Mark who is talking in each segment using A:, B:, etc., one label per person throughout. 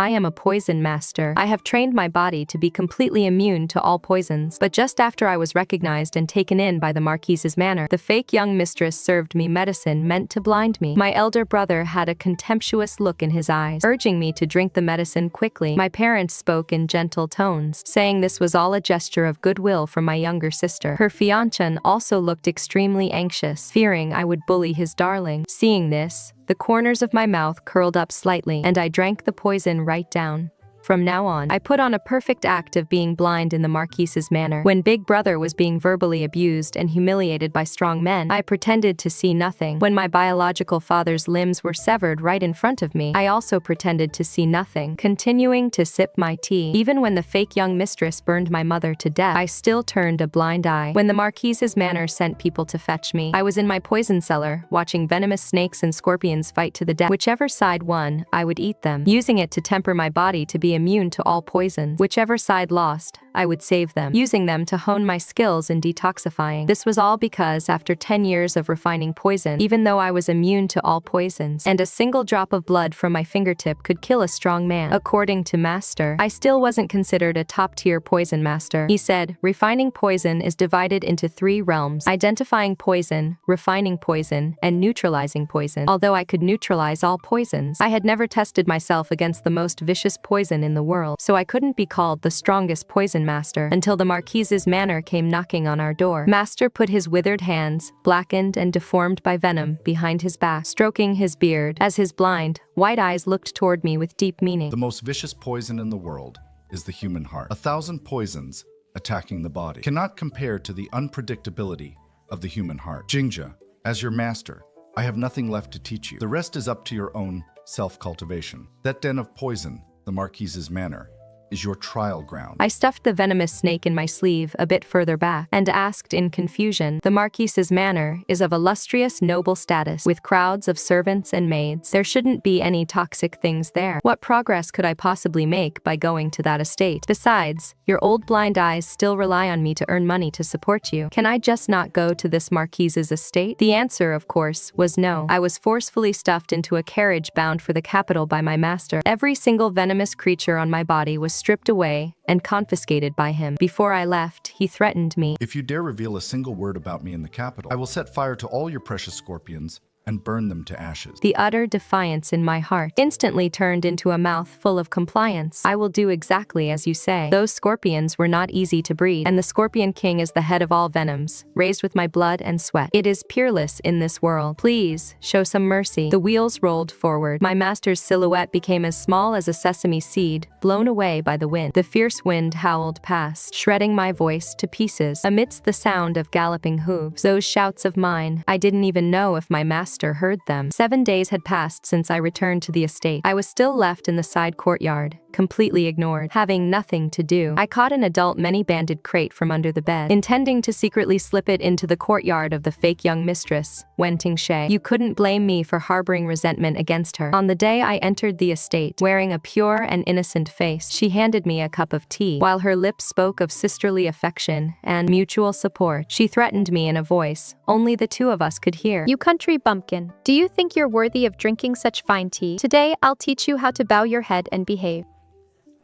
A: I am a poison master. I have trained my body to be completely immune to all poisons. But just after I was recognized and taken in by the Marquis's manor, the fake young mistress served me medicine meant to blind me. My elder brother had a contemptuous look in his eyes, urging me to drink the medicine quickly. My parents spoke in gentle tones, saying this was all a gesture of goodwill from my younger sister. Her fiancé also looked extremely anxious, fearing I would bully his darling. Seeing this, the corners of my mouth curled up slightly, and I drank the poison right down. From now on, I put on a perfect act of being blind in the Marquis's manor. When Big Brother was being verbally abused and humiliated by strong men, I pretended to see nothing. When my biological father's limbs were severed right in front of me, I also pretended to see nothing, continuing to sip my tea. Even when the fake young mistress burned my mother to death, I still turned a blind eye. When the Marquis's manor sent people to fetch me, I was in my poison cellar, watching venomous snakes and scorpions fight to the death. Whichever side won, I would eat them, using it to temper my body to be immune to all poisons. Whichever side lost, I would save them, using them to hone my skills in detoxifying. This was all because after 10 years of refining poison, even though I was immune to all poisons, and a single drop of blood from my fingertip could kill a strong man, according to Master, I still wasn't considered a top-tier poison master. He said, refining poison is divided into 3 realms: identifying poison, refining poison, and neutralizing poison. Although I could neutralize all poisons, I had never tested myself against the most vicious poison in the world, so I couldn't be called the strongest poison master until the Marquis's manor came knocking on our door. Master put his withered hands, blackened and deformed by venom, behind his back, stroking his beard, as his blind, white eyes looked toward me with deep meaning.
B: The most vicious poison in the world is the human heart. 1,000 poisons attacking the body cannot compare to the unpredictability of the human heart. Jingzhe, as your master, I have nothing left to teach you. The rest is up to your own self-cultivation. That den of poison, the Marquis's manor, is your trial ground.
A: I stuffed the venomous snake in my sleeve a bit further back and asked in confusion. The Marquis's manor is of illustrious noble status, with crowds of servants and maids. There shouldn't be any toxic things there. What progress could I possibly make by going to that estate? Besides, your old blind eyes still rely on me to earn money to support you. Can I just not go to this Marquis's estate? The answer, of course, was no. I was forcefully stuffed into a carriage bound for the capital by my master. Every single venomous creature on my body was stripped away and confiscated by him. Before I left, he threatened me.
B: If you dare reveal a single word about me in the capital, I will set fire to all your precious scorpions and burn them to ashes.
A: The utter defiance in my heart instantly turned into a mouth full of compliance. I will do exactly as you say. Those scorpions were not easy to breed, and the Scorpion King is the head of all venoms, raised with my blood and sweat. It is peerless in this world. Please, show some mercy. The wheels rolled forward. My master's silhouette became as small as a sesame seed, blown away by the wind. The fierce wind howled past, shredding my voice to pieces. Amidst the sound of galloping hooves, those shouts of mine, I didn't even know if my master heard them. 7 days had passed since I returned to the estate. I was still left in the side courtyard, completely ignored, having nothing to do. I caught an adult many-banded crate from under the bed, intending to secretly slip it into the courtyard of the fake young mistress, Wen Jingzhe. You couldn't blame me for harboring resentment against her. On the day I entered the estate, wearing a pure and innocent face, she handed me a cup of tea. While her lips spoke of sisterly affection and mutual support, she threatened me in a voice only the two of us could hear.
C: You country bumpkin, do you think you're worthy of drinking such fine tea? Today, I'll teach you how to bow your head and behave.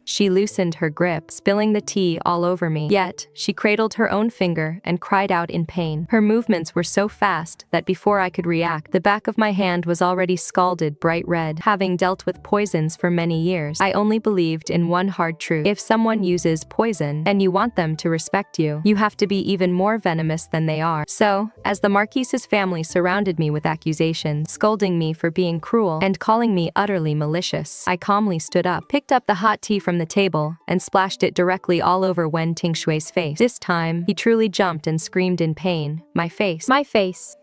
A: She loosened her grip, spilling the tea all over me. Yet, she cradled her own finger and cried out in pain. Her movements were so fast that before I could react, the back of my hand was already scalded bright red. Having dealt with poisons for many years, I only believed in one hard truth. If someone uses poison and you want them to respect you, you have to be even more venomous than they are. So, as the Marquis's family surrounded me with accusations, scolding me for being cruel and calling me utterly malicious, I calmly stood up, picked up the hot tea from the table, and splashed it directly all over Wen Jingzhe's face. This time, he truly jumped and screamed in pain. My face.
C: My face.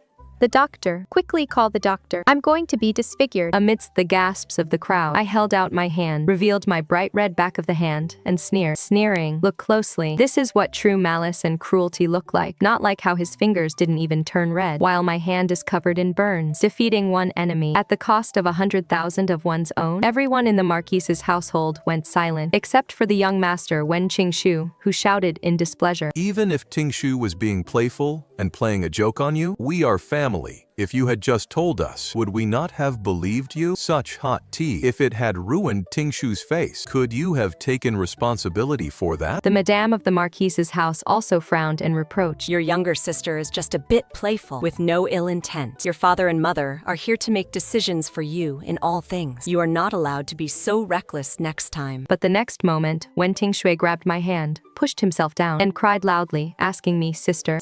C: The doctor. Quickly call the doctor. I'm going to be disfigured.
A: Amidst the gasps of the crowd, I held out my hand, revealed my bright red back of the hand, and sneered. Sneering, look closely. This is what true malice and cruelty look like. Not like how his fingers didn't even turn red, while my hand is covered in burns. Defeating one enemy at the cost of 100,000 of one's own. Everyone in the Marquis's household went silent, except for the young master Wen Jingzhe, who shouted in displeasure.
D: Even if Jingzhe was being playful and playing a joke on you, we are family. family. If you had just told us, would we not have believed you? Such hot tea. If it had ruined Tingshu's face, could you have taken responsibility for that?
A: The madame of the Marquis's house also frowned and reproached.
E: Your younger sister is just a bit playful, with no ill intent. Your father and mother are here to make decisions for you in all things. You are not allowed to be so reckless next time.
A: But the next moment, Wen Jingzhe grabbed my hand, pushed himself down, and cried loudly, asking me, Sister,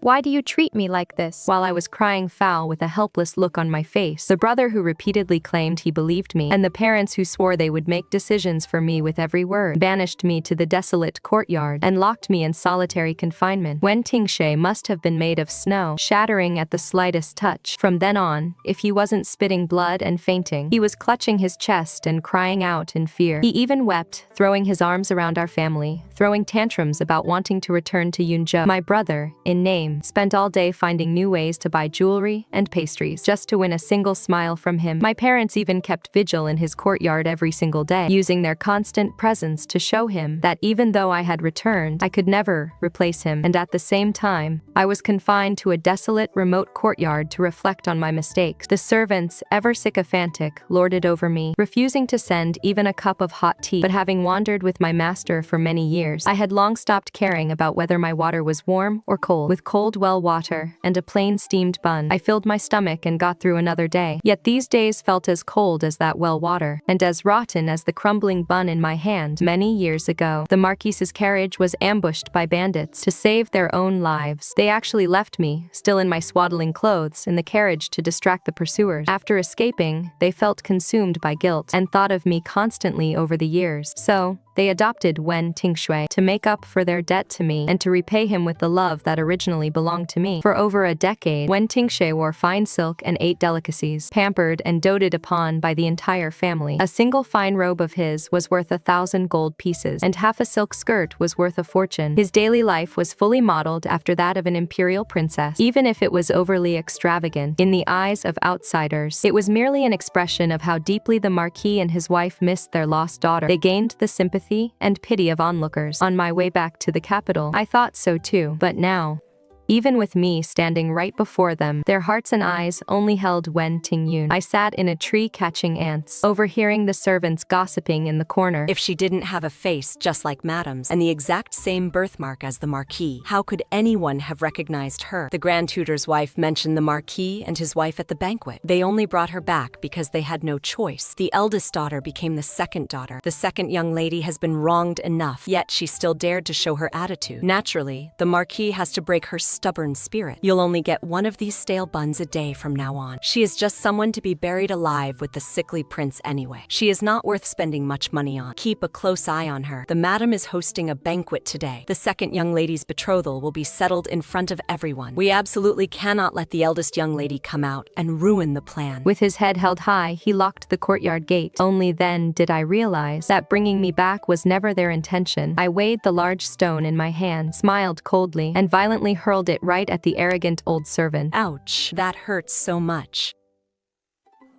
C: Why do you treat me like this?
A: while I was crying foul with a helpless look on my face. The brother who repeatedly claimed he believed me, and the parents who swore they would make decisions for me with every word, banished me to the desolate courtyard and locked me in solitary confinement. Wen Jingzhe must have been made of snow, shattering at the slightest touch. From then on, if he wasn't spitting blood and fainting, he was clutching his chest and crying out in fear. He even wept, throwing his arms around our family, throwing tantrums about wanting to return to Yunzhou. My brother, in name, spent all day finding new ways to buy jewelry and pastries just to win a single smile from him. My parents even kept vigil in his courtyard every single day, using their constant presence to show him that even though I had returned, I could never replace him. And at the same time, I was confined to a desolate, remote courtyard to reflect on my mistakes. The servants, ever sycophantic, lorded over me, refusing to send even a cup of hot tea. But having wandered with my master for many years, I had long stopped caring about whether my water was warm or cold. With cold well water and a plain steamed bun, I filled my stomach and got through another day. Yet these days felt as cold as that well water, and as rotten as the crumbling bun in my hand. Many years ago, the Marquis's carriage was ambushed by bandits to save their own lives. They actually left me, still in my swaddling clothes, in the carriage to distract the pursuers. After escaping, they felt consumed by guilt and thought of me constantly over the years. So, they adopted Wen Jingzhe to make up for their debt to me and to repay him with the love that originally belonged to me. For over a decade, Wen Jingzhe wore fine silk and ate delicacies, pampered and doted upon by the entire family. A single fine robe of his was worth 1,000 gold pieces, and half a silk skirt was worth a fortune. His daily life was fully modeled after that of an imperial princess. Even if it was overly extravagant in the eyes of outsiders, it was merely an expression of how deeply the Marquis and his wife missed their lost daughter. They gained the sympathy and pity of onlookers. On my way back to the capital, I thought so too. But now, even with me standing right before them, their hearts and eyes only held Wen Tingyun. I sat in a tree catching ants, overhearing the servants gossiping in the corner.
E: If she didn't have a face just like Madame's and the exact same birthmark as the Marquis, how could anyone have recognized her? The Grand Tutor's wife mentioned the Marquis and his wife at the banquet. They only brought her back because they had no choice. The eldest daughter became the second daughter. The second young lady has been wronged enough, yet she still dared to show her attitude. Naturally, the Marquis has to break her stubborn spirit. You'll only get one of these stale buns a day from now on. She is just someone to be buried alive with the sickly prince anyway. She is not worth spending much money on. Keep a close eye on her. The madam is hosting a banquet today. The second young lady's betrothal will be settled in front of everyone. We absolutely cannot let the eldest young lady come out and ruin the plan.
A: With his head held high, he locked the courtyard gate. Only then did I realize that bringing me back was never their intention. I weighed the large stone in my hand, smiled coldly, and violently hurled it right at the arrogant old servant.
E: Ouch, that hurts so much.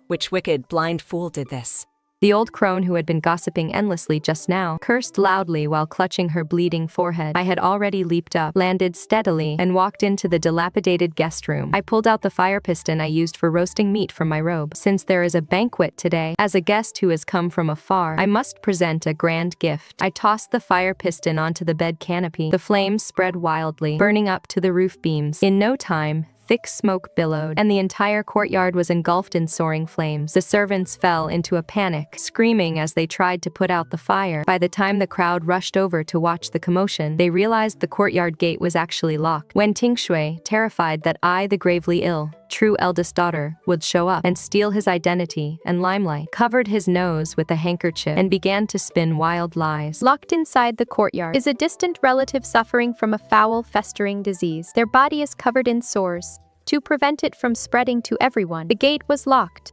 E: Which wicked, blind fool did this?
A: The old crone who had been gossiping endlessly just now cursed loudly while clutching her bleeding forehead. I had already leaped up, landed steadily, and walked into the dilapidated guest room. I pulled out the fire piston I used for roasting meat from my robe. Since there is a banquet today, as a guest who has come from afar, I must present a grand gift. I tossed the fire piston onto the bed canopy. The flames spread wildly, burning up to the roof beams. In no time, thick smoke billowed, and the entire courtyard was engulfed in soaring flames. The servants fell into a panic, screaming as they tried to put out the fire. By the time the crowd rushed over to watch the commotion, they realized the courtyard gate was actually locked. Wen Jingzhe, terrified that I, the gravely ill, true eldest daughter, would show up and steal his identity and limelight, covered his nose with a handkerchief and began to spin wild lies.
C: Locked inside the courtyard is a distant relative suffering from a foul, festering disease. Their body is covered in sores. To prevent it from spreading to everyone, the gate was locked.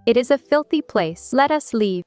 C: It is a filthy place. Let us leave.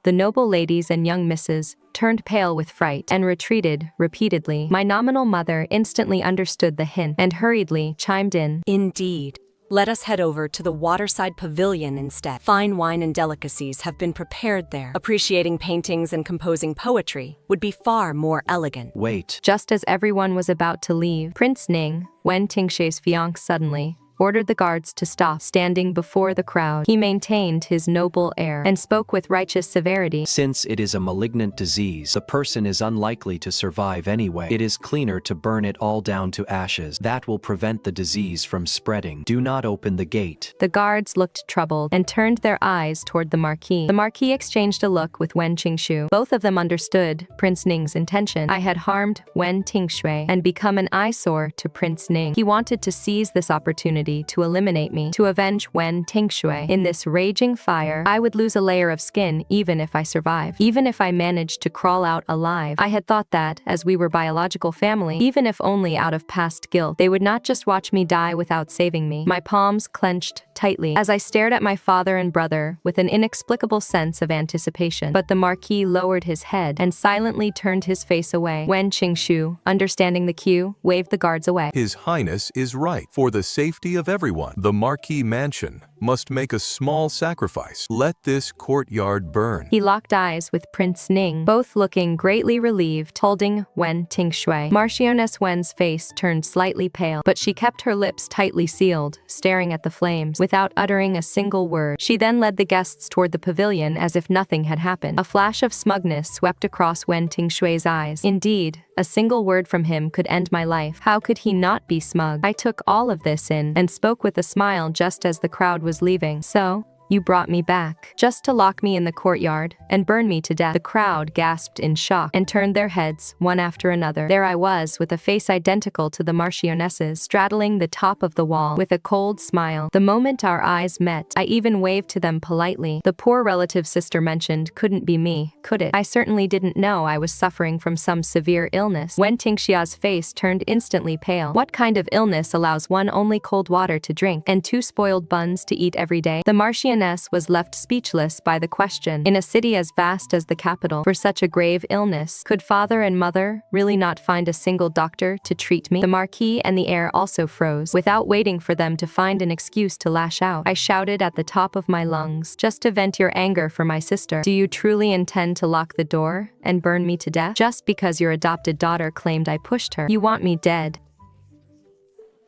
A: The noble ladies and young misses turned pale with fright and retreated repeatedly. My nominal mother instantly understood the hint and hurriedly chimed in.
E: Indeed. Let us head over to the waterside pavilion instead. Fine wine and delicacies have been prepared there. Appreciating paintings and composing poetry would be far more elegant.
B: Wait.
A: Just as everyone was about to leave, Prince Ning, Wen Jingzhe's fiancé, suddenly ordered the guards to stop standing before the crowd. He maintained his noble air and spoke with righteous severity.
F: Since it is a malignant disease, the person is unlikely to survive anyway. It is cleaner to burn it all down to ashes. That will prevent the disease from spreading. Do not open the gate.
A: The guards looked troubled and turned their eyes toward the Marquis. The Marquis exchanged a look with Wen Jingzhe. Both of them understood Prince Ning's intention. I had harmed Wen Jingzhe and become an eyesore to Prince Ning. He wanted to seize this opportunity to eliminate me, to avenge Wen Jingzhe. In this raging fire, I would lose a layer of skin even if I survived, even if I managed to crawl out alive. I had thought that, as we were biological family, even if only out of past guilt, they would not just watch me die without saving me. My palms clenched tightly as I stared at my father and brother with an inexplicable sense of anticipation. But the Marquis lowered his head and silently turned his face away. Wen Jingzhe, understanding the cue, waved the guards away.
D: His Highness is right. For the safety of everyone, the Marquis mansion must make a small sacrifice. Let this courtyard burn.
A: He locked eyes with Prince Ning, both looking greatly relieved, holding Wen Jingzhe. Marchioness Wen's face turned slightly pale, but she kept her lips tightly sealed, staring at the flames, without uttering a single word. She then led the guests toward the pavilion as if nothing had happened. A flash of smugness swept across Wen Jingzhe's eyes. Indeed, a single word from him could end my life. How could he not be smug? I took all of this in and spoke with a smile just as the crowd was leaving. So, you brought me back, just to lock me in the courtyard and burn me to death. The crowd gasped in shock and turned their heads, one after another. There I was, with a face identical to the Marchioness's, straddling the top of the wall, with a cold smile. The moment our eyes met, I even waved to them politely. The poor relative sister mentioned couldn't be me, could it? I certainly didn't know I was suffering from some severe illness. Wen Jingxia's face turned instantly pale. What kind of illness allows one only cold water to drink and 2 spoiled buns to eat every day? The Marchioness was left speechless by the question. In a city as vast as the capital, for such a grave illness, could father and mother really not find a single doctor to treat me? The Marquis and the heir also froze. Without waiting for them to find an excuse to lash out, I shouted at the top of my lungs, just to vent your anger for my sister. Do you truly intend to lock the door and burn me to death? Just because your adopted daughter claimed I pushed her. You want me dead.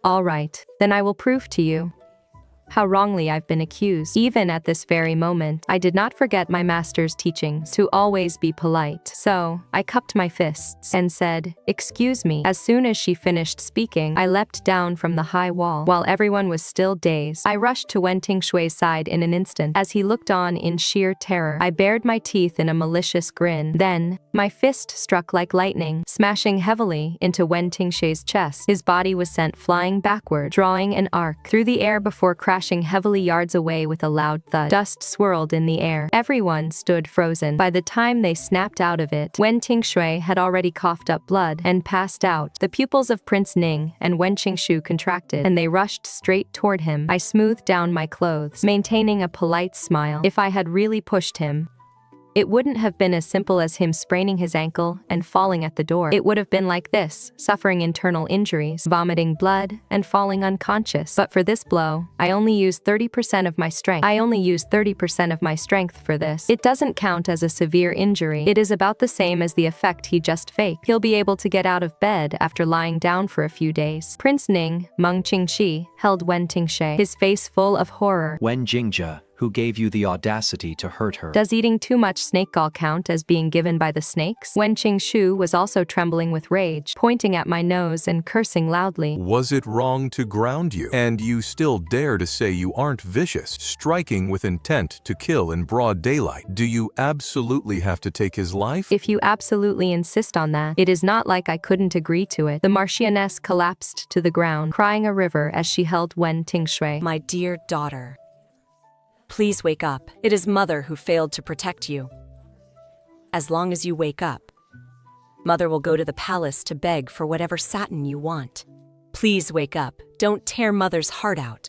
A: All right, then I will prove to you how wrongly I've been accused. Even at this very moment, I did not forget my master's teachings to always be polite. So, I cupped my fists and said, "Excuse me." As soon as she finished speaking, I leapt down from the high wall. While everyone was still dazed, I rushed to Wen Jingxue's side in an instant. As he looked on in sheer terror, I bared my teeth in a malicious grin. Then, my fist struck like lightning, smashing heavily into Wen Jingxue's chest. His body was sent flying backward, drawing an arc through the air before crashing heavily yards away with a loud thud. Dust swirled in the air. Everyone stood frozen. By the time they snapped out of it, Wen Jingxue had already coughed up blood and passed out. The pupils of Prince Ning and Wen Jingxue contracted, and they rushed straight toward him. I smoothed down my clothes, maintaining a polite smile. If I had really pushed him, it wouldn't have been as simple as him spraining his ankle and falling at the door. It would have been like this, suffering internal injuries, vomiting blood, and falling unconscious. But for this blow, I only used 30% of my strength. I only used 30% of my strength for this. It doesn't count as a severe injury. It is about the same as the effect he just faked. He'll be able to get out of bed after lying down for a few days. Prince Ning, Meng Qingqi, held Wen Jingxue, his face full of horror.
F: Wen Jingzhe, who gave you the audacity to hurt her?
A: Does eating too much snake gall count as being given by the snakes? Wen Jingxu was also trembling with rage, pointing at my nose and cursing loudly.
D: Was it wrong to ground you? And you still dare to say you aren't vicious, striking with intent to kill in broad daylight? Do you absolutely have to take his life?
A: If you absolutely insist on that, it is not like I couldn't agree to it. The Marchioness collapsed to the ground, crying a river as she held Wen Jingxue.
E: My dear daughter, please wake up. It is Mother who failed to protect you. As long as you wake up, Mother will go to the palace to beg for whatever satin you want. Please wake up. Don't tear Mother's heart out.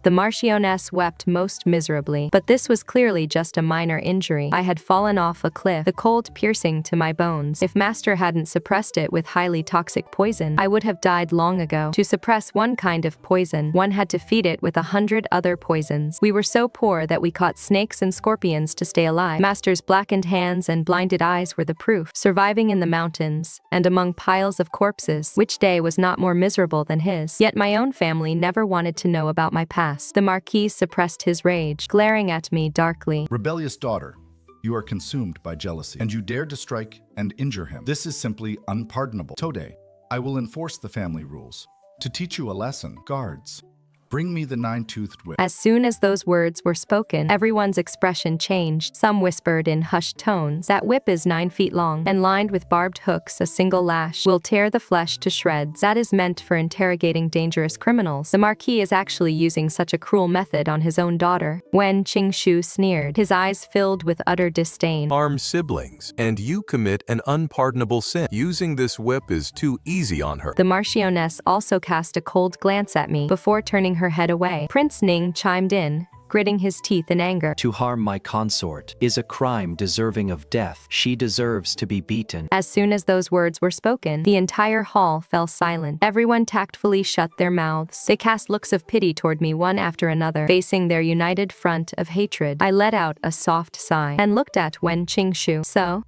A: The Marchioness wept most miserably, but this was clearly just a minor injury. I had fallen off a cliff, the cold piercing to my bones. If Master hadn't suppressed it with highly toxic poison, I would have died long ago. To suppress one kind of poison, one had to feed it with 100 other poisons. We were so poor that we caught snakes and scorpions to stay alive. Master's blackened hands and blinded eyes were the proof. Surviving in the mountains, and among piles of corpses, which day was not more miserable than his? Yet my own family never wanted to know about my past. The Marquis suppressed his rage, glaring at me darkly.
B: Rebellious daughter, you are consumed by jealousy, and you dared to strike and injure him. This is simply unpardonable. Tode, I will enforce the family rules. To teach you a lesson, guards, bring me the 9-toothed whip.
A: As soon as those words were spoken, everyone's expression changed. Some whispered in hushed tones, "That whip is 9 feet long and lined with barbed hooks. A single lash will tear the flesh to shreds. That is meant for interrogating dangerous criminals. The Marquis is actually using such a cruel method on his own daughter." Wen Jingzhe sneered, his eyes filled with utter disdain.
D: Harm siblings, and you commit an unpardonable sin. Using this whip is too easy on her.
A: The Marchioness also cast a cold glance at me before turning her head away. Prince Ning chimed in, gritting his teeth in anger.
F: To harm my consort is a crime deserving of death. She deserves to be beaten.
A: As soon as those words were spoken, the entire hall fell silent. Everyone tactfully shut their mouths. They cast looks of pity toward me one after another, facing their united front of hatred. I let out a soft sigh and looked at Wen Jingzhe. So?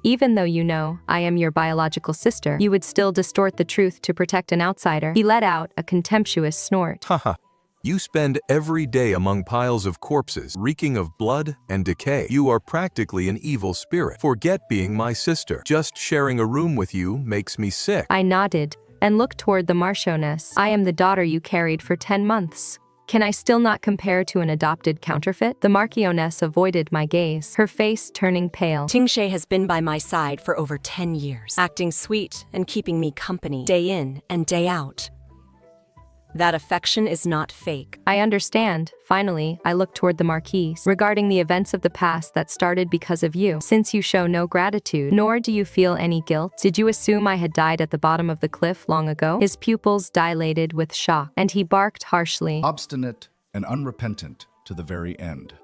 A: Even though you know I am your biological sister, you would still distort the truth to protect an outsider. He let out a contemptuous snort.
D: Haha. You spend every day among piles of corpses, reeking of blood and decay. You are practically an evil spirit. Forget being my sister. Just sharing a room with you makes me sick.
A: I nodded and looked toward the Marchioness. I am the daughter you carried for 10 months. Can I still not compare to an adopted counterfeit? The Marchioness avoided my gaze, her face turning pale.
E: Jingzhe has been by my side for over 10 years, acting sweet and keeping me company, day in and day out. That affection is not fake.
A: I understand. Finally, I looked toward the Marquis. Regarding the events of the past that started because of you, since you show no gratitude, nor do you feel any guilt, did you assume I had died at the bottom of the cliff long ago? His pupils dilated with shock, and he barked harshly.
B: Obstinate and unrepentant to the very end.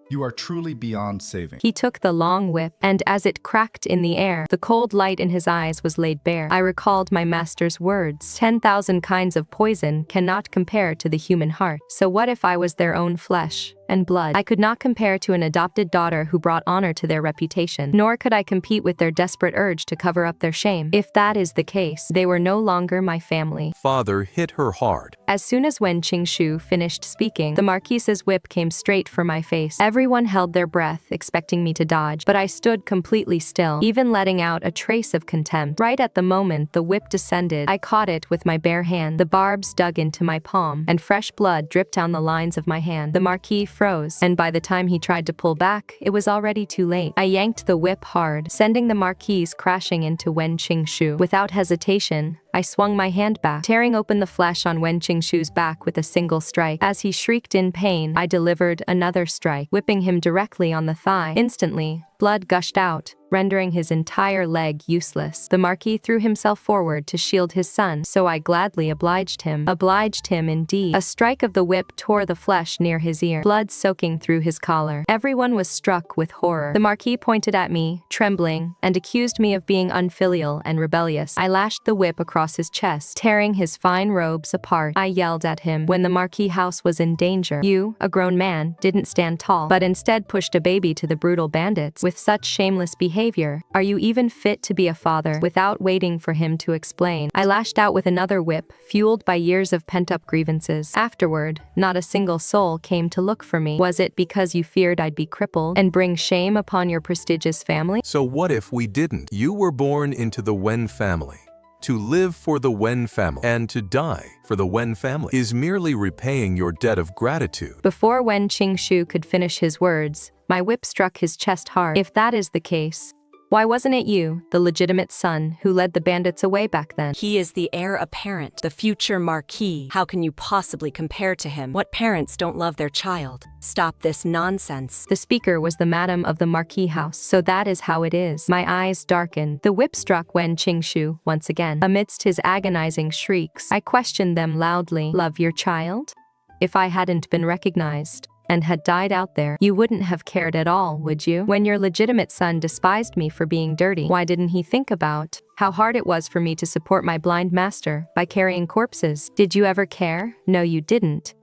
B: You are truly beyond saving.
A: He took the long whip, and as it cracked in the air, the cold light in his eyes was laid bare. I recalled my master's words. 10,000 kinds of poison cannot compare to the human heart. So what if I was their own flesh and blood? I could not compare to an adopted daughter who brought honor to their reputation, nor could I compete with their desperate urge to cover up their shame. If that is the case, they were no longer my family.
D: Father hit her hard.
A: As soon as Wen Jingzhe finished speaking, the Marquis's whip came straight for my face. Everyone held their breath, expecting me to dodge, but I stood completely still, even letting out a trace of contempt. Right at the moment the whip descended, I caught it with my bare hand. The barbs dug into my palm, and fresh blood dripped down the lines of my hand. The Marquis froze, and by the time he tried to pull back, it was already too late. I yanked the whip hard, sending the Marquis crashing into Wen Jingzhe. Without hesitation, I swung my hand back, tearing open the flesh on Wen Jingzhe's back with a single strike. As he shrieked in pain, I delivered another strike, whipping him directly on the thigh. Instantly, blood gushed out, rendering his entire leg useless. The Marquis threw himself forward to shield his son, so I gladly obliged him. Obliged him indeed. A strike of the whip tore the flesh near his ear, blood soaking through his collar. Everyone was struck with horror. The Marquis pointed at me, trembling, and accused me of being unfilial and rebellious. I lashed the whip across his chest, tearing his fine robes apart. I yelled at him when the Marquis house was in danger. You, a grown man, didn't stand tall, but instead pushed a baby to the brutal bandits. With such shameless behavior, are you even fit to be a father? Without waiting for him to explain, I lashed out with another whip, fueled by years of pent-up grievances. Afterward, not a single soul came to look for me. Was it because you feared I'd be crippled and bring shame upon your prestigious family?
D: So what if we didn't? You were born into the Wen family. To live for the Wen family and to die for the Wen family is merely repaying your debt of gratitude.
A: Before Wen Jingzhe could finish his words, my whip struck his chest hard. If that is the case, why wasn't it you, the legitimate son, who led the bandits away back then?
E: He is the heir apparent, the future Marquis. How can you possibly compare to him? What parents don't love their child? Stop this nonsense.
A: The speaker was the madam of the Marquis house, so that is how it is. My eyes darkened. The whip struck Wen Jingzhe once again. Amidst his agonizing shrieks, I questioned them loudly. Love your child? If I hadn't been recognized and had died out there, you wouldn't have cared at all, would you? When your legitimate son despised me for being dirty, why didn't he think about how hard it was for me to support my blind master by carrying corpses? Did you ever care? No, you didn't.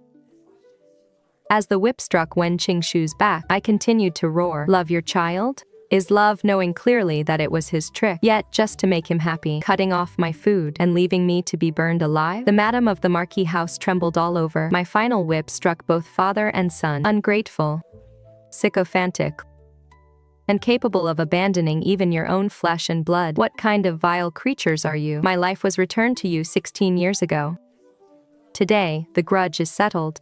A: As the whip struck Wen Jingzhe's back, I continued to roar. Love your child? Is love knowing clearly that it was his trick, yet just to make him happy, cutting off my food and leaving me to be burned alive? The madam of the Marquis house trembled all over. My final whip struck both father and son. Ungrateful, sycophantic, and capable of abandoning even your own flesh and blood. What kind of vile creatures are you? My life was returned to you 16 years ago. Today, the grudge is settled.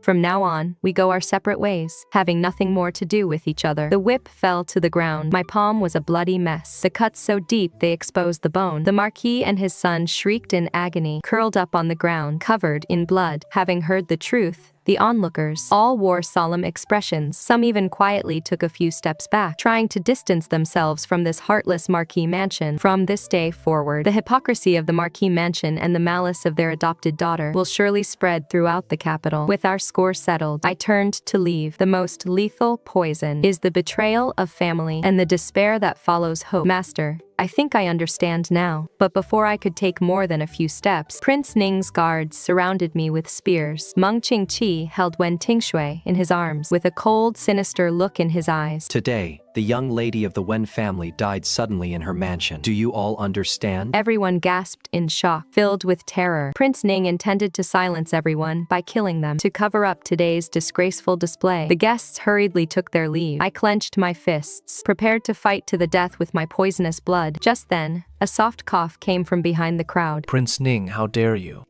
A: From now on, we go our separate ways, having nothing more to do with each other. The whip fell to the ground. My palm was a bloody mess. The cuts so deep they exposed the bone. The Marquis and his son shrieked in agony, curled up on the ground, covered in blood. Having heard the truth, the onlookers all wore solemn expressions. Some even quietly took a few steps back, trying to distance themselves from this heartless Marquis mansion. From this day forward, the hypocrisy of the Marquis mansion and the malice of their adopted daughter will surely spread throughout the capital. With our score settled, I turned to leave. The most lethal poison is the betrayal of family and the despair that follows hope. Master, I think I understand now. But before I could take more than a few steps, Prince Ning's guards surrounded me with spears. Meng Qingqi held Wen Jingzhe in his arms, with a cold, sinister look in his eyes.
F: Today, the young lady of the Wen family died suddenly in her mansion. Do you all understand?
A: Everyone gasped in shock, filled with terror. Prince Ning intended to silence everyone by killing them, to cover up today's disgraceful display. The guests hurriedly took their leave. I clenched my fists, prepared to fight to the death with my poisonous blood. Just then, a soft cough came from behind the crowd.
G: Prince Ning, how dare you?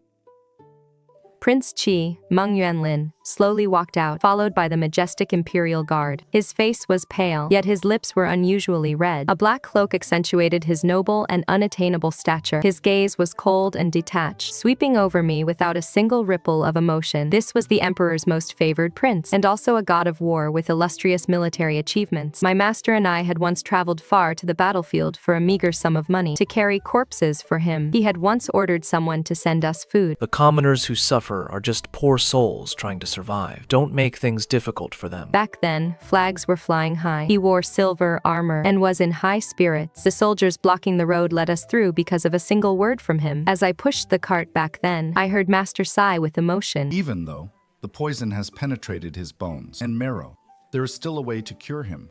A: Prince Qi, Meng Yuanlin, slowly walked out, followed by the majestic imperial guard. His face was pale, yet his lips were unusually red. A black cloak accentuated his noble and unattainable stature. His gaze was cold and detached, sweeping over me without a single ripple of emotion. This was the emperor's most favored prince, and also a god of war with illustrious military achievements. My master and I had once traveled far to the battlefield for a meager sum of money to carry corpses for him. He had once ordered someone to send us food.
G: The commoners who suffer are just poor souls trying to survive. Don't make things difficult for them.
A: Back then, flags were flying high. He wore silver armor and was in high spirits. The soldiers blocking the road let us through because of a single word from him. As I pushed the cart back then, I heard Master sigh with emotion.
B: Even though the poison has penetrated his bones and marrow, there is still a way to cure him.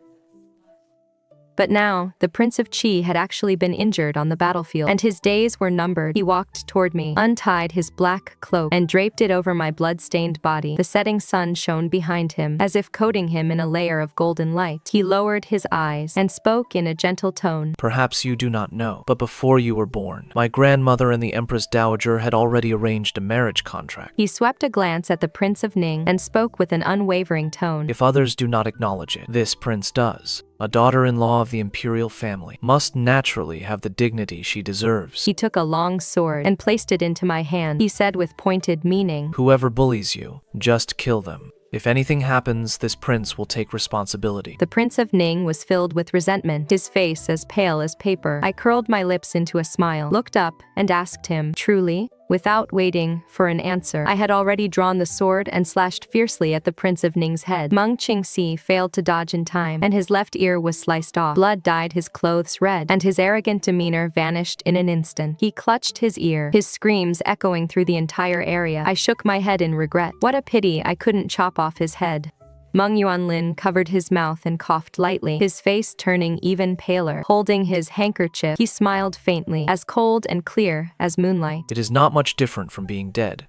A: But now, the Prince of Qi had actually been injured on the battlefield, and his days were numbered. He walked toward me, untied his black cloak, and draped it over my blood-stained body. The setting sun shone behind him, as if coating him in a layer of golden light. He lowered his eyes and spoke in a gentle tone.
G: Perhaps you do not know, but before you were born, my grandmother and the Empress Dowager had already arranged a marriage contract.
A: He swept a glance at the Prince of Ning and spoke with an unwavering tone.
G: If others do not acknowledge it, this prince does. A daughter-in-law of the imperial family must naturally have the dignity she deserves.
A: He took a long sword and placed it into my hand. He said with pointed meaning,
G: Whoever bullies you, just kill them. If anything happens, this prince will take responsibility.
A: The Prince of Ning was filled with resentment, his face as pale as paper. I curled my lips into a smile, looked up, and asked him, truly? Without waiting for an answer, I had already drawn the sword and slashed fiercely at the Prince of Ning's head. Meng Qingxi failed to dodge in time, and his left ear was sliced off. Blood dyed his clothes red, and his arrogant demeanor vanished in an instant. He clutched his ear, his screams echoing through the entire area. I shook my head in regret. What a pity I couldn't chop off his head. Meng Yuanlin covered his mouth and coughed lightly, his face turning even paler. Holding his handkerchief, he smiled faintly, as cold and clear as moonlight.
G: It is not much different from being dead.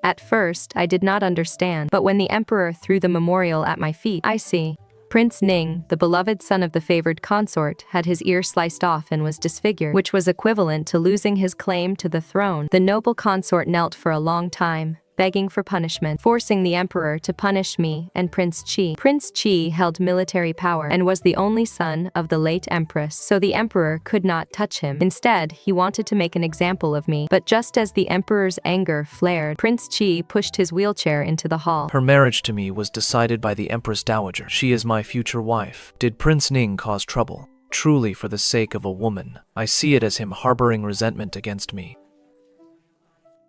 A: At first, I did not understand, but when the emperor threw the memorial at my feet, I see. Prince Ning, the beloved son of the favored consort, had his ear sliced off and was disfigured, which was equivalent to losing his claim to the throne. The noble consort knelt for a long time, begging for punishment, forcing the emperor to punish me and Prince Qi. Prince Qi held military power and was the only son of the late empress, so the emperor could not touch him. Instead, he wanted to make an example of me. But just as the emperor's anger flared, Prince Qi pushed his wheelchair into the hall.
G: Her marriage to me was decided by the Empress Dowager. She is my future wife. Did Prince Ning cause trouble? Truly for the sake of a woman. I see it as him harboring resentment against me.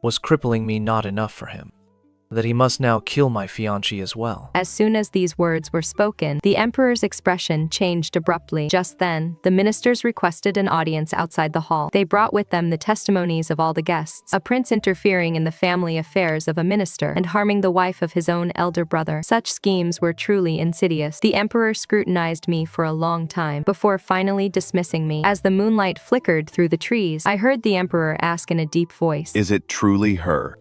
G: Was crippling me not enough for him? that he must now kill my fiancée as well.
A: As soon as these words were spoken, the emperor's expression changed abruptly. Just then, the ministers requested an audience outside the hall. They brought with them the testimonies of all the guests. A prince interfering in the family affairs of a minister and harming the wife of his own elder brother. Such schemes were truly insidious. The emperor scrutinized me for a long time before finally dismissing me. As the moonlight flickered through the trees, I heard the emperor ask in a deep voice,
H: "Is it truly her?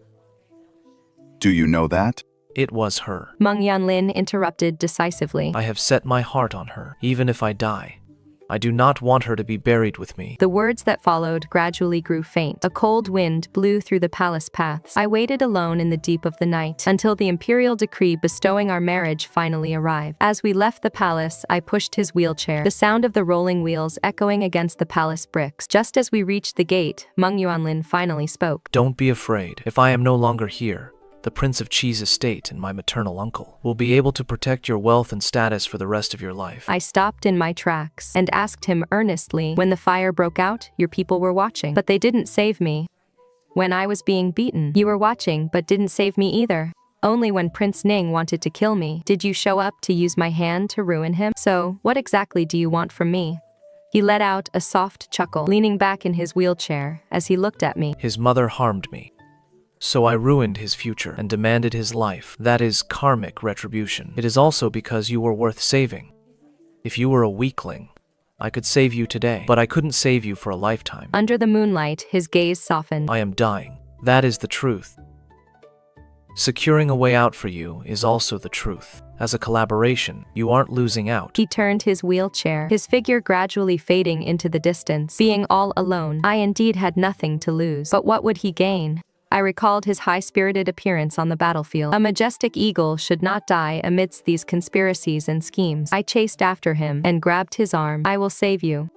H: Do you know that?"
G: It was her.
A: Meng Yanlin interrupted decisively.
G: I have set my heart on her, even if I die. I do not want her to be buried with me.
A: The words that followed gradually grew faint. A cold wind blew through the palace paths. I waited alone in the deep of the night until the imperial decree bestowing our marriage finally arrived. As we left the palace, I pushed his wheelchair, the sound of the rolling wheels echoing against the palace bricks. Just as we reached the gate, Meng Yuanlin finally spoke.
G: Don't be afraid. If I am no longer here, the Prince of Qi's estate and my maternal uncle will be able to protect your wealth and status for the rest of your life.
A: I stopped in my tracks and asked him earnestly, when the fire broke out, your people were watching, but they didn't save me. When I was being beaten, you were watching but didn't save me either. Only when Prince Ning wanted to kill me, did you show up to use my hand to ruin him? So, what exactly do you want from me? He let out a soft chuckle, leaning back in his wheelchair as he looked at me.
G: His mother harmed me. So I ruined his future and demanded his life. That is karmic retribution. It is also because you were worth saving. If you were a weakling, I could save you today, but I couldn't save you for a lifetime.
A: Under the moonlight, his gaze softened.
G: I am dying. That is the truth. Securing a way out for you is also the truth. As a collaboration, you aren't losing out.
A: He turned his wheelchair, his figure gradually fading into the distance. Being all alone, I indeed had nothing to lose. But what would he gain? I recalled his high-spirited appearance on the battlefield. A majestic eagle should not die amidst these conspiracies and schemes. I chased after him and grabbed his arm. I will save you.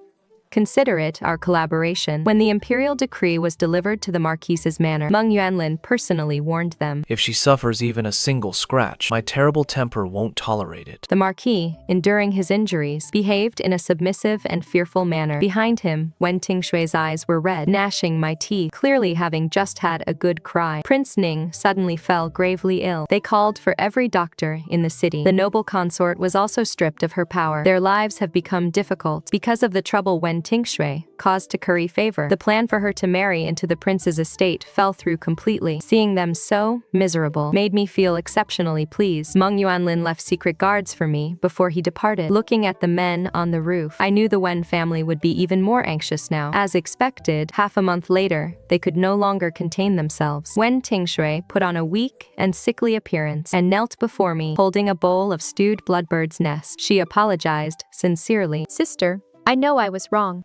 A: Consider it our collaboration. When the imperial decree was delivered to the Marquis's manor, Meng Yuanlin personally warned them.
G: If she suffers even a single scratch, my terrible temper won't tolerate it.
A: The Marquis, enduring his injuries, behaved in a submissive and fearful manner. Behind him, Wen Jingzhe's eyes were red, gnashing my teeth, clearly having just had a good cry. Prince Ning suddenly fell gravely ill. They called for every doctor in the city. The noble consort was also stripped of her power. Their lives have become difficult because of the trouble Wen Jingzhe caused to curry favor. The plan for her to marry into the prince's estate fell through completely. Seeing them so miserable made me feel exceptionally pleased. Meng Yuanlin left secret guards for me before he departed. Looking at the men on the roof, I knew the Wen family would be even more anxious now. As expected, half a month later, they could no longer contain themselves. Wen Jingzhe put on a weak and sickly appearance and knelt before me, holding a bowl of stewed bloodbird's nest. She apologized sincerely.
C: Sister, I know I was wrong.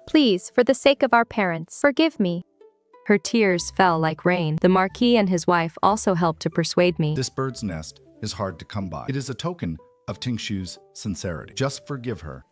C: Please, for the sake of our parents, forgive me.
A: Her tears fell like rain. The Marquis and his wife also helped to persuade me.
B: This bird's nest is hard to come by. It is a token of Tingshu's sincerity. Just forgive her.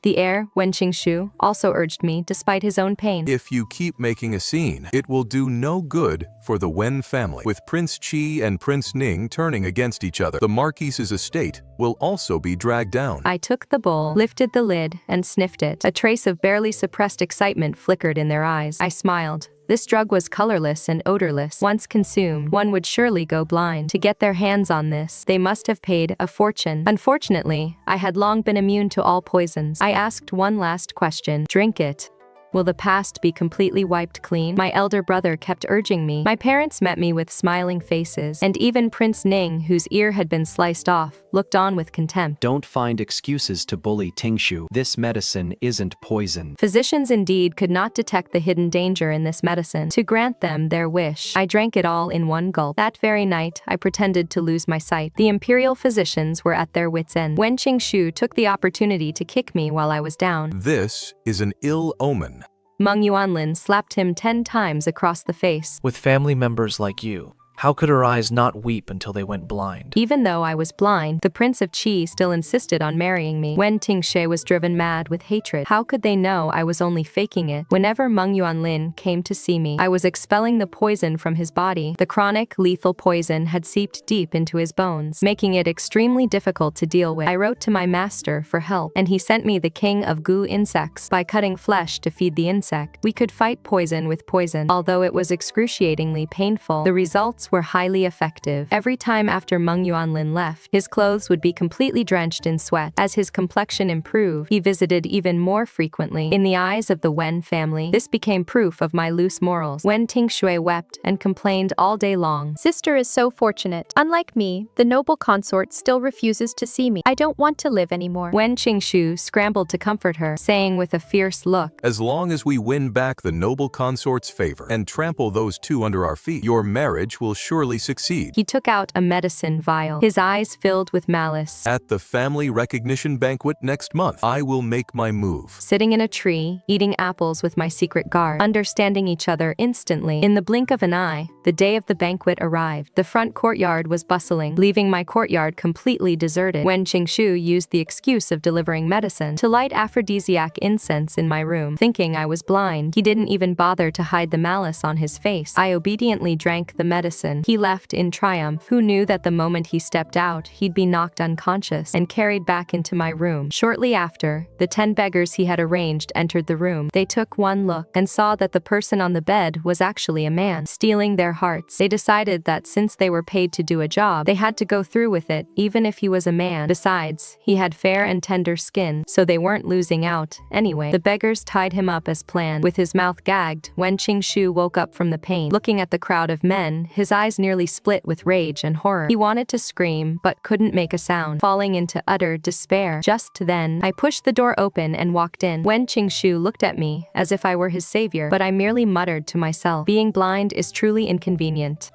A: The heir, Wen Jingzhe, also urged me despite his own pain.
D: If you keep making a scene, it will do no good for the Wen family. With Prince Qi and Prince Ning turning against each other, the Marquis's estate will also be dragged down.
A: I took the bowl, lifted the lid, and sniffed it. A trace of barely suppressed excitement flickered in their eyes. I smiled. This drug was colorless and odorless. Once consumed, one would surely go blind. To get their hands on this, they must have paid a fortune. Unfortunately, I had long been immune to all poisons. I asked one last question. Drink it. Will the past be completely wiped clean? My elder brother kept urging me. My parents met me with smiling faces, and even Prince Ning, whose ear had been sliced off, looked on with contempt.
F: Don't find excuses to bully Tingshu. This medicine isn't poison.
A: Physicians indeed could not detect the hidden danger in this medicine. To grant them their wish, I drank it all in one gulp. That very night, I pretended to lose my sight. The imperial physicians were at their wits' end. Wen Jingzhe took the opportunity to kick me while I was down.
D: This is an ill omen.
A: Meng Yuanlin slapped him 10 times across the face.
G: With family members like you, how could her eyes not weep until they went blind?
A: Even though I was blind, the Prince of Qi still insisted on marrying me. Wen Jingzhe was driven mad with hatred. How could they know I was only faking it? Whenever Meng Yuanlin came to see me, I was expelling the poison from his body. The chronic, lethal poison had seeped deep into his bones, making it extremely difficult to deal with. I wrote to my master for help, and he sent me the king of goo insects by cutting flesh to feed the insect. We could fight poison with poison. Although it was excruciatingly painful, the results treatments were highly effective. Every time after Meng Yuanlin left, his clothes would be completely drenched in sweat. As his complexion improved, he visited even more frequently. In the eyes of the Wen family, this became proof of my loose morals. Wen Jingzhe wept and complained all day long.
C: Sister is so fortunate. Unlike me, the noble consort still refuses to see me. I don't want to live anymore.
A: Wen Qingshu scrambled to comfort her, saying with a fierce look,
D: As long as we win back the noble consort's favor and trample those two under our feet, your marriage will surely succeed.
A: He took out a medicine vial, his eyes filled with malice.
D: At the family recognition banquet next month, I will make my move.
A: Sitting in a tree, eating apples with my secret guard, understanding each other instantly. In the blink of an eye, the day of the banquet arrived. The front courtyard was bustling, leaving my courtyard completely deserted. Wen Qingshu used the excuse of delivering medicine to light aphrodisiac incense in my room, thinking I was blind. He didn't even bother to hide the malice on his face. I obediently drank the medicine. He left in triumph. Who knew that the moment he stepped out, he'd be knocked unconscious and carried back into my room. Shortly after, the 10 beggars he had arranged entered the room. They took one look and saw that the person on the bed was actually a man. Stealing their hearts, they decided that since they were paid to do a job, they had to go through with it, even if he was a man. Besides, he had fair and tender skin, so they weren't losing out. Anyway, the beggars tied him up as planned. With his mouth gagged, Wen Qingshu woke up from the pain. Looking at the crowd of men, his eyes nearly split with rage and horror. He wanted to scream, but couldn't make a sound, falling into utter despair. Just then, I pushed the door open and walked in. Wen Qingshu looked at me as if I were his savior, but I merely muttered to myself, being blind is truly inconvenient.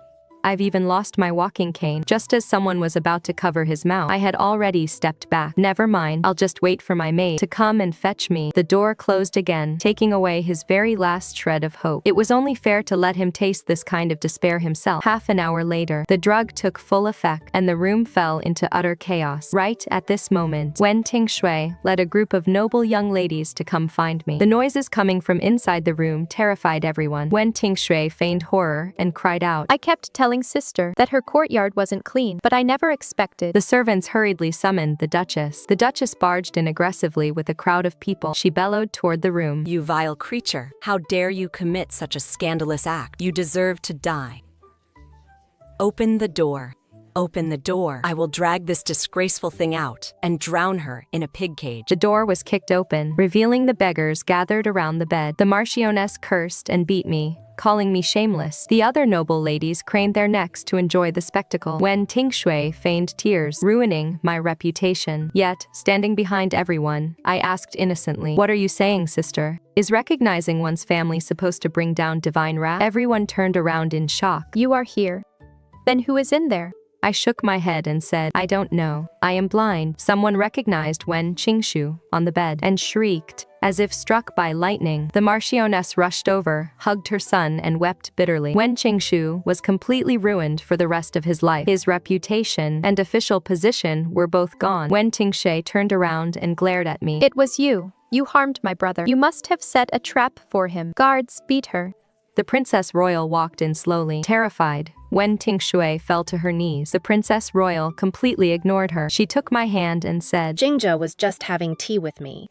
A: I've even lost my walking cane. Just as someone was about to cover his mouth, I had already stepped back. Never mind, I'll just wait for my maid to come and fetch me. The door closed again, taking away his very last shred of hope. It was only fair to let him taste this kind of despair himself. Half an hour later, the drug took full effect, and the room fell into utter chaos. Right at this moment, Wen Jingzhe led a group of noble young ladies to come find me. The noises coming from inside the room terrified everyone. Wen Jingzhe feigned horror and cried out,
C: I kept telling sister that her courtyard wasn't clean, but I never expected.
A: The servants hurriedly summoned the Duchess. The Duchess barged in aggressively with a crowd of people. She bellowed toward the room.
E: You vile creature, how dare you commit such a scandalous act? You deserve to die. Open the door. Open the door. I will drag this disgraceful thing out and drown her in a pig cage.
A: The door was kicked open, revealing the beggars gathered around the bed. The Marchioness cursed and beat me, calling me shameless. The other noble ladies craned their necks to enjoy the spectacle. Wen Jingzhe feigned tears, ruining my reputation. Yet, standing behind everyone, I asked innocently, what are you saying, sister? Is recognizing one's family supposed to bring down divine wrath? Everyone turned around in shock.
C: You are here. Then who is in there?
A: I shook my head and said, I don't know. I am blind. Someone recognized Wen Qingshu on the bed and shrieked, as if struck by lightning. The Marchioness rushed over, hugged her son, and wept bitterly. Wen Qingshu was completely ruined for the rest of his life. His reputation and official position were both gone. Wen Jingzhe turned around and glared at me.
C: It was you. You harmed my brother. You must have set a trap for him. Guards, beat her.
A: The Princess Royal walked in slowly. Terrified, Wen Jingzhe fell to her knees. The Princess Royal completely ignored her. She took my hand and said,
I: Jingzhe was just having tea with me.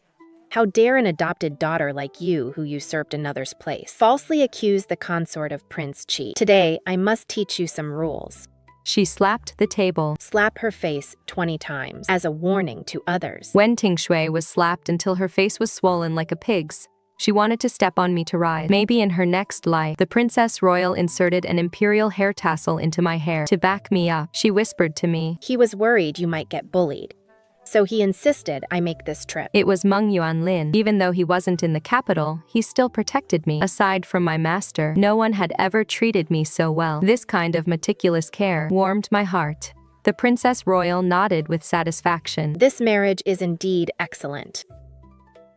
I: How dare an adopted daughter like you, who usurped another's place, falsely accuse the consort of Prince Qi? Today, I must teach you some rules.
A: She slapped the table.
I: Slap her face 20 times, as a warning to others.
A: Wen Jingzhe was slapped until her face was swollen like a pig's. She wanted to step on me to ride. Maybe in her next life, the Princess Royal inserted an imperial hair tassel into my hair to back me up. She whispered to me.
I: He was worried you might get bullied, so he insisted I make this trip.
A: It was Meng Yuanlin. Even though he wasn't in the capital, he still protected me. Aside from my master, no one had ever treated me so well. This kind of meticulous care warmed my heart. The Princess Royal nodded with satisfaction.
I: This marriage is indeed excellent.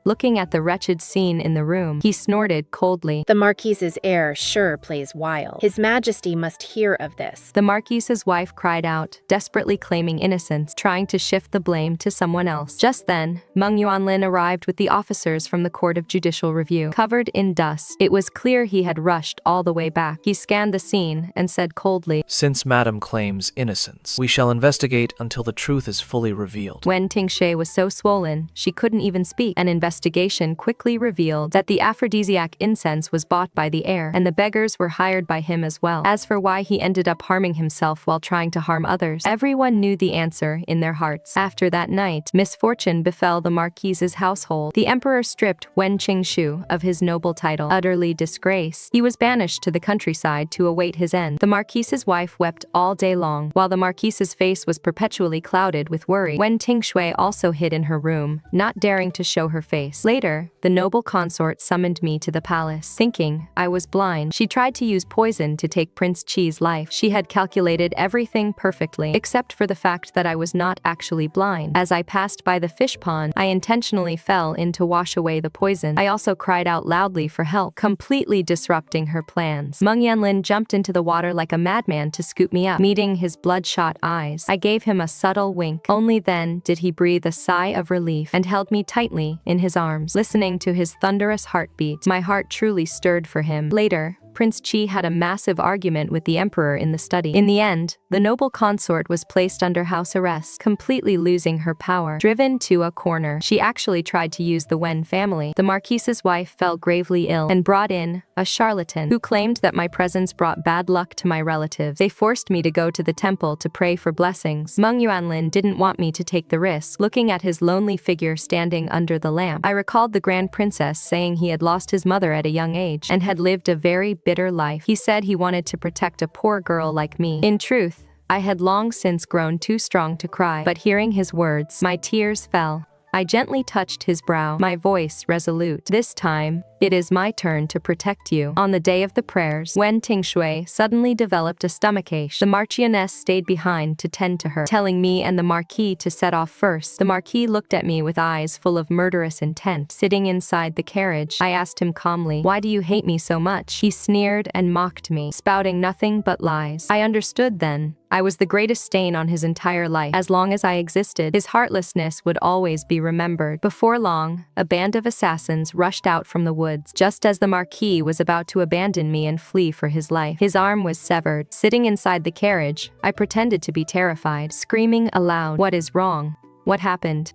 A: Looking at the wretched scene in the room, he snorted coldly.
I: The Marquis's heir sure plays wild. His Majesty must hear of this.
A: The Marquis's wife cried out, desperately claiming innocence, trying to shift the blame to someone else. Just then, Meng Yuanlin arrived with the officers from the Court of Judicial Review. Covered in dust, it was clear he had rushed all the way back. He scanned the scene and said coldly,
G: Since Madam claims innocence, we shall investigate until the truth is fully revealed.
A: Wen Jingzhe was so swollen, she couldn't even speak. An investigation investigation quickly revealed that the aphrodisiac incense was bought by the heir, and the beggars were hired by him as well. As for why he ended up harming himself while trying to harm others, everyone knew the answer in their hearts. After that night, misfortune befell the Marquis's household. The emperor stripped Wen Jingzhe of his noble title. Utterly disgraced, he was banished to the countryside to await his end. The Marquis's wife wept all day long, while the Marquis's face was perpetually clouded with worry. Wen Jingzhe also hid in her room, not daring to show her face. Later, the noble consort summoned me to the palace. Thinking I was blind, she tried to use poison to take Prince Qi's life. She had calculated everything perfectly, except for the fact that I was not actually blind. As I passed by the fish pond, I intentionally fell in to wash away the poison. I also cried out loudly for help, completely disrupting her plans. Meng Yanlin jumped into the water like a madman to scoop me up. Meeting his bloodshot eyes, I gave him a subtle wink. Only then did he breathe a sigh of relief and held me tightly in his arms. Listening to his thunderous heartbeat, my heart truly stirred for him. Later, Prince Qi had a massive argument with the emperor in the study. In the end, the noble consort was placed under house arrest, completely losing her power. Driven to a corner, she actually tried to use the Wen family. The Marquis's wife fell gravely ill and brought in a charlatan who claimed that my presence brought bad luck to my relatives. They forced me to go to the temple to pray for blessings. Meng Yuanlin didn't want me to take the risk. Looking at his lonely figure standing under the lamp, I recalled the Grand Princess saying he had lost his mother at a young age and had lived a very bitter life. He said he wanted to protect a poor girl like me. In truth, I had long since grown too strong to cry, but hearing his words, my tears fell. I gently touched his brow, my voice resolute. This time, it is my turn to protect you. On the day of the prayers, Wen Jingzhe suddenly developed a stomachache. The Marchioness stayed behind to tend to her, telling me and the Marquis to set off first. The Marquis looked at me with eyes full of murderous intent. Sitting inside the carriage, I asked him calmly, "Why do you hate me so much?" He sneered and mocked me, spouting nothing but lies. I understood then. I was the greatest stain on his entire life. As long as I existed, his heartlessness would always be remembered. Before long, a band of assassins rushed out from the woods, just as the Marquis was about to abandon me and flee for his life. His arm was severed. Sitting inside the carriage, I pretended to be terrified, screaming aloud, "What is wrong? What happened?"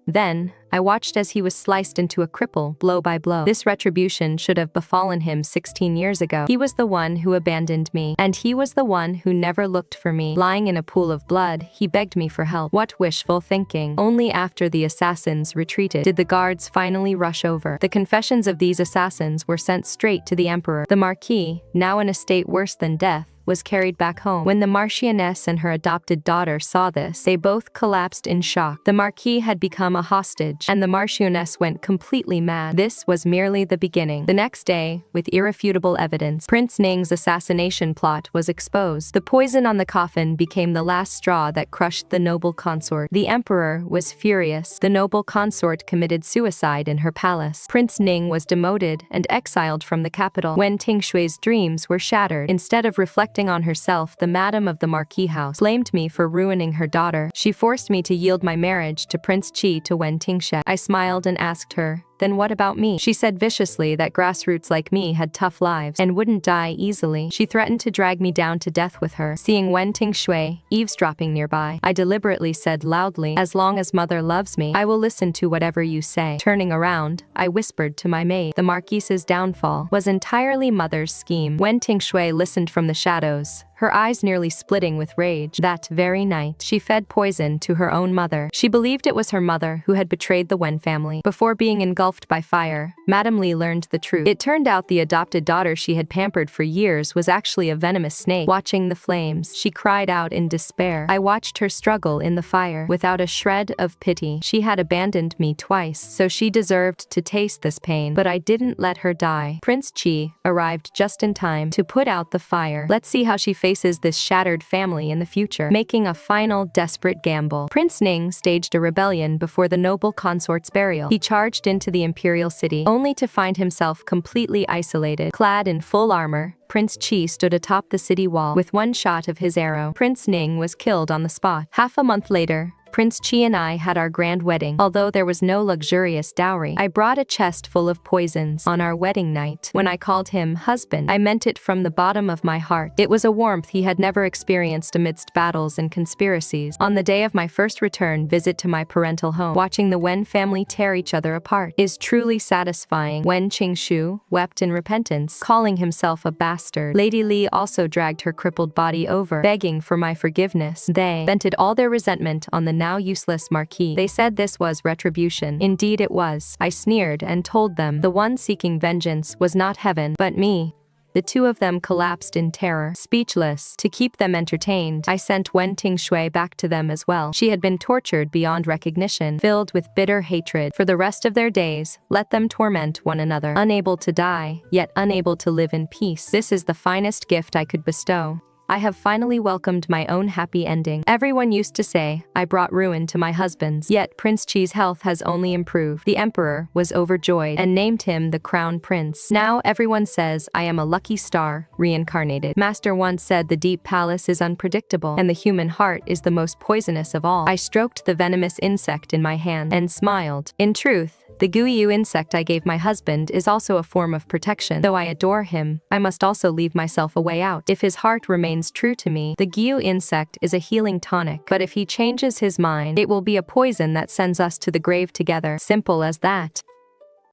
A: Then, I watched as he was sliced into a cripple, blow by blow. This retribution should have befallen him 16 years ago. He was the one who abandoned me, and he was the one who never looked for me. Lying in a pool of blood, he begged me for help. What wishful thinking. Only after the assassins retreated did the guards finally rush over. The confessions of these assassins were sent straight to the emperor. The Marquis, now in a state worse than death, was carried back home. When the Marchioness and her adopted daughter saw this, they both collapsed in shock. The Marquis had become a hostage, and the Marchioness went completely mad. This was merely the beginning. The next day, with irrefutable evidence, Prince Ning's assassination plot was exposed. The poison on the coffin became the last straw that crushed the noble consort. The emperor was furious. The noble consort committed suicide in her palace. Prince Ning was demoted and exiled from the capital. Wen Jingzhe's dreams were shattered. Instead of reflecting on herself, the madam of the Marquis house blamed me for ruining her daughter. She forced me to yield my marriage to Prince Qi to Wen Jingzhe. I smiled and asked her, "Then what about me?" She said viciously that grassroots like me had tough lives and wouldn't die easily. She threatened to drag me down to death with her. Seeing Wen Jingzhe eavesdropping nearby, I deliberately said loudly, "As long as mother loves me, I will listen to whatever you say." Turning around, I whispered to my maid, "The Marquis's downfall was entirely mother's scheme." Wen Jingzhe listened from the shadows, her eyes nearly splitting with rage. That very night, she fed poison to her own mother. She believed it was her mother who had betrayed the Wen family. Before being engulfed by fire, Madame Li learned the truth. It turned out the adopted daughter she had pampered for years was actually a venomous snake. Watching the flames, she cried out in despair. I watched her struggle in the fire, without a shred of pity. She had abandoned me twice, so she deserved to taste this pain, but I didn't let her die. Prince Qi arrived just in time to put out the fire. Let's see how she faces this shattered family in the future. Making a final desperate gamble, Prince Ning staged a rebellion before the noble consort's burial. He charged into the imperial city, only to find himself completely isolated. Clad in full armor, Prince Qi stood atop the city wall. With one shot of his arrow, Prince Ning was killed on the spot. Half a month later, Prince Chi and I had our grand wedding. Although there was no luxurious dowry, I brought a chest full of poisons on our wedding night. When I called him husband, I meant it from the bottom of my heart. It was a warmth he had never experienced amidst battles and conspiracies. On the day of my first return visit to my parental home, watching the Wen family tear each other apart is truly satisfying. Wen Jingzhe wept in repentance, calling himself a bastard. Lady Li also dragged her crippled body over, begging for my forgiveness. They vented all their resentment on the now useless Marquis. They said this was retribution. Indeed it was. I sneered and told them the one seeking vengeance was not heaven, but me. The two of them collapsed in terror. Speechless. To keep them entertained, I sent Wen Jingzhe back to them as well. She had been tortured beyond recognition, filled with bitter hatred. For the rest of their days, let them torment one another. Unable to die, yet unable to live in peace. This is the finest gift I could bestow. I have finally welcomed my own happy ending. Everyone used to say I brought ruin to my husbands, yet Prince Chi's health has only improved. The emperor was overjoyed and named him the crown prince. Now everyone says I am a lucky star, reincarnated. Master once said the deep palace is unpredictable, and the human heart is the most poisonous of all. I stroked the venomous insect in my hand and smiled. In truth, the Guiyu insect I gave my husband is also a form of protection. Though I adore him, I must also leave myself a way out. If his heart remains true to me, the Guiyu insect is a healing tonic. But if he changes his mind, it will be a poison that sends us to the grave together. Simple as that.